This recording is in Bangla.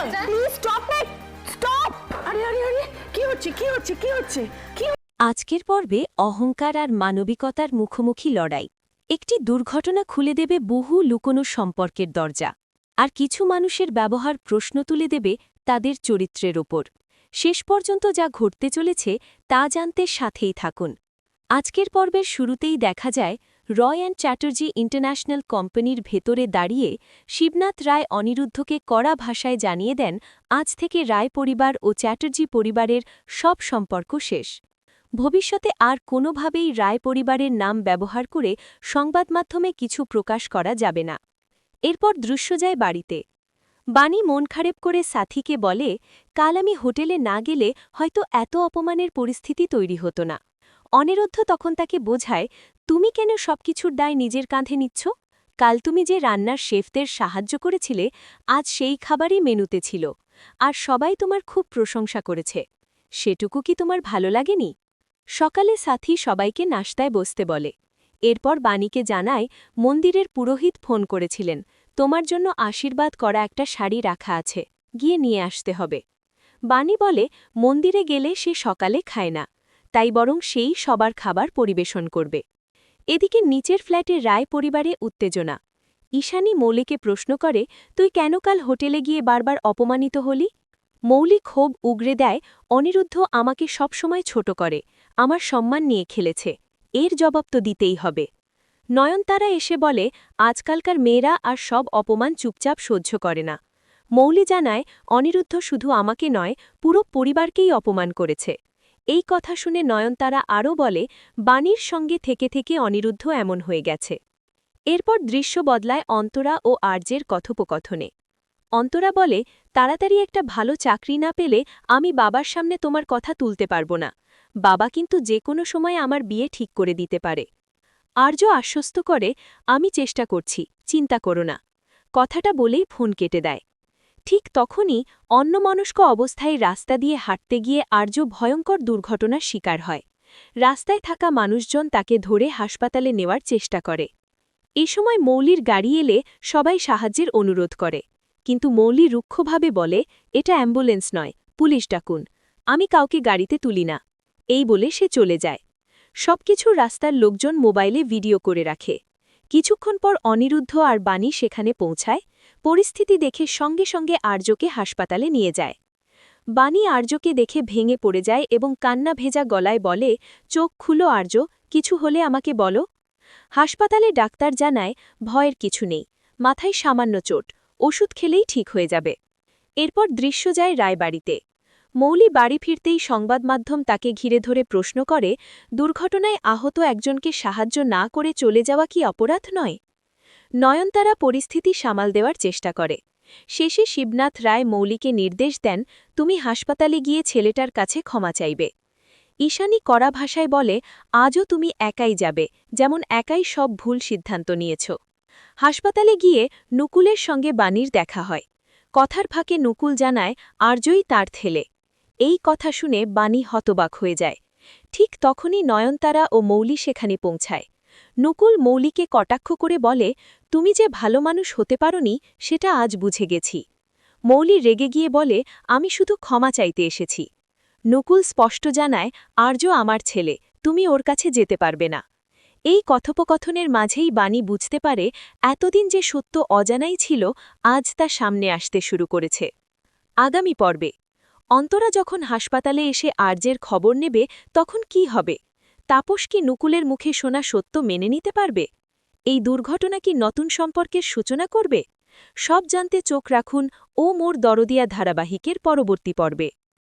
Please stop it, stop. আরে আরে আরে, কি হচ্ছে কি হচ্ছে কি হচ্ছে কি? আজকের পর্বে অহংকার আর মানবিকতার মুখোমুখি লড়াই। একটি দুর্ঘটনা খুলে দেবে বহু লুকোনো সম্পর্কের দরজা, আর কিছু মানুষের ব্যবহার প্রশ্ন তুলে দেবে তাদের চরিত্রের ওপর। শেষ পর্যন্ত যা ঘটতে চলেছে তা জানতে সাথেই থাকুন। আজকের পর্বের শুরুতেই দেখা যায় রয় অ্যান্ড চ্যাটার্জি ইন্টারন্যাশনাল কোম্পানির ভেতরে দাঁড়িয়ে শিবনাথ রায় অনিরুদ্ধকে কড়া ভাষায় জানিয়ে দেন আজ থেকে রায় পরিবার ও চ্যাটার্জি পরিবারের সব সম্পর্ক শেষ। ভবিষ্যতে আর কোনোভাবেই রায় পরিবারের নাম ব্যবহার করে সংবাদমাধ্যমে কিছু প্রকাশ করা যাবে না। এরপর দৃশ্য যায় বাড়িতে। বাণী মন খারাপ করে সাথীকে বলে, কাল আমি হোটেলে না গেলে হয়তো এত অপমানের পরিস্থিতি তৈরি হতো না। অনিরুদ্ধ তখন তাকে বোঝায়, তুমি কেন সবকিছুর দায় নিজের কাঁধে নিচ্ছ? কাল তুমি যে রান্নার শেফদের সাহায্য করেছিলে, আজ সেই খাবারই মেনুতে ছিল, আর সবাই তোমার খুব প্রশংসা করেছে। সেটুকু কি তোমার ভালো লাগেনি? সকালে সাথী সবাইকে নাশতায় বসতে বলে। এরপর বাণীকে জানায়, মন্দিরের পুরোহিত ফোন করেছিলেন, তোমার জন্য আশীর্বাদ করা একটা শাড়ি রাখা আছে, গিয়ে নিয়ে আসতে হবে। বাণী বলে, মন্দিরে গেলে সে সকালে খায় না, তাই বরং সেই সবার খাবার পরিবেশন করবে। এদিকে নিচের ফ্ল্যাটে রায় পরিবারে উত্তেজনা। ঈশানী মৌলিকে প্রশ্ন করে, তুই কেন কাল হোটেলে গিয়ে বারবার অপমানিত হলি? মৌলিক ক্ষোভ উগরে দেয়, অনিরুদ্ধ আমাকে সবসময় ছোট করে, আমার সম্মান নিয়ে খেলেছে, এর জবাব তো দিতেই হবে। নয়নতারা এসে বলে, আজকালকার মেয়েরা আর সব অপমান চুপচাপ সহ্য করে না। মৌলি জানায়, অনিরুদ্ধ শুধু আমাকে নয়, পুরো পরিবারকেই অপমান করেছে। এই কথা শুনে নয়নতারা আরও বলে, বাণীর সঙ্গে থেকে থেকে অনিরুদ্ধ এমন হয়ে গেছে। এরপর দৃশ্য বদলায় অন্তরা ও আর্যের কথোপকথনে। অন্তরা বলে, তাড়াতাড়ি একটা ভালো চাকরি না পেলে আমি বাবার সামনে তোমার কথা তুলতে পারব না। বাবা কিন্তু যে কোনো সময় আমার বিয়ে ঠিক করে দিতে পারে। আর্য আশ্বস্ত করে, আমি চেষ্টা করছি, চিন্তা করো না। কথাটা বলেই ফোন কেটে দেয়। ঠিক তখনই অন্যমনস্ক অবস্থায় রাস্তা দিয়ে হাঁটতে গিয়ে আর্য ভয়ঙ্কর দুর্ঘটনার শিকার হয়। রাস্তায় থাকা মানুষজন তাকে ধরে হাসপাতালে নেওয়ার চেষ্টা করে। এ সময় মৌলির গাড়ি এলে সবাই সাহায্যের অনুরোধ করে, কিন্তু মৌলি রুক্ষভাবে বলে, এটা অ্যাম্বুলেন্স নয়, পুলিশ ডাকুন, আমি কাউকে গাড়িতে তুলি না। এই বলে সে চলে যায়। সবকিছু রাস্তার লোকজন মোবাইলে ভিডিও করে রাখে। কিছুক্ষণ পর অনিরুদ্ধ আর বাণী সেখানে পৌঁছায়। পরিস্থিতি দেখে সঙ্গে সঙ্গে আর্যকে হাসপাতালে নিয়ে যায়। বাণী আর্যকে দেখে ভেঙে পড়ে যায় এবং কান্না ভেজা গলায় বলে, চোখ খুলো আর্য, কিছু হলে আমাকে বলো। হাসপাতালে ডাক্তার জানায়, ভয়ের কিছু নেই, মাথায় সামান্য চোট, ওষুধ খেলেই ঠিক হয়ে যাবে। এরপর দৃশ্য যায় রায়বাড়িতে। মৌলি বাড়ি ফিরতেই সংবাদমাধ্যম তাকে ঘিরে ধরে প্রশ্ন করে, দুর্ঘটনায় আহত একজনকে সাহায্য না করে চলে যাওয়া কি অপরাধ নয়? নয়নতারা পরিস্থিতি সামাল দেওয়ার চেষ্টা করে। শেষে শিবনাথ রায় মৌলিকে নির্দেশ দেন, তুমি হাসপাতালে গিয়ে ছেলেটার কাছে ক্ষমা চাইবে। ঈশানী কড়া ভাষায় বলে, আজও তুমি একাই যাবে, যেমন একাই সব ভুল সিদ্ধান্ত নিয়েছ। হাসপাতালে গিয়ে নুকুলের সঙ্গে বাণীর দেখা হয়। কথার ফাঁকে নুকুল জানায়, আর্যই তার ছেলে। এই কথা শুনে বাণী হতবাক হয়ে যায়। ঠিক তখনই নয়নতারা ও মৌলি সেখানে পৌঁছায়। নুকুল মৌলিকে কটাক্ষ করে বলে, তুমি যে ভালো মানুষ হতে পারোনি সেটা আজ বুঝে গেছি। মৌলি রেগে গিয়ে বলে, আমি শুধু ক্ষমা চাইতে এসেছি। নুকুল স্পষ্ট জানায়, আর্য আমার ছেলে, তুমি ওর কাছে যেতে পারবে না। এই কথোপকথনের মাঝেই বাণী বুঝতে পারে, এতদিন যে সত্য অজানাই ছিল, আজ তা সামনে আসতে শুরু করেছে। আগামী পর্বে অন্তরা যখন হাসপাতালে এসে আর্যের খবর নেবে, তখন কি হবে? তাপস কি নুকুলের মুখে শোনা সত্য মেনে নিতে পারবে? এই দুর্ঘটনা কি নতুন সম্পর্কের সূচনা করবে? সব জানতে চোখ রাখুন ও মোর দরদিয়া ধারাবাহিকের পরবর্তী পর্বে।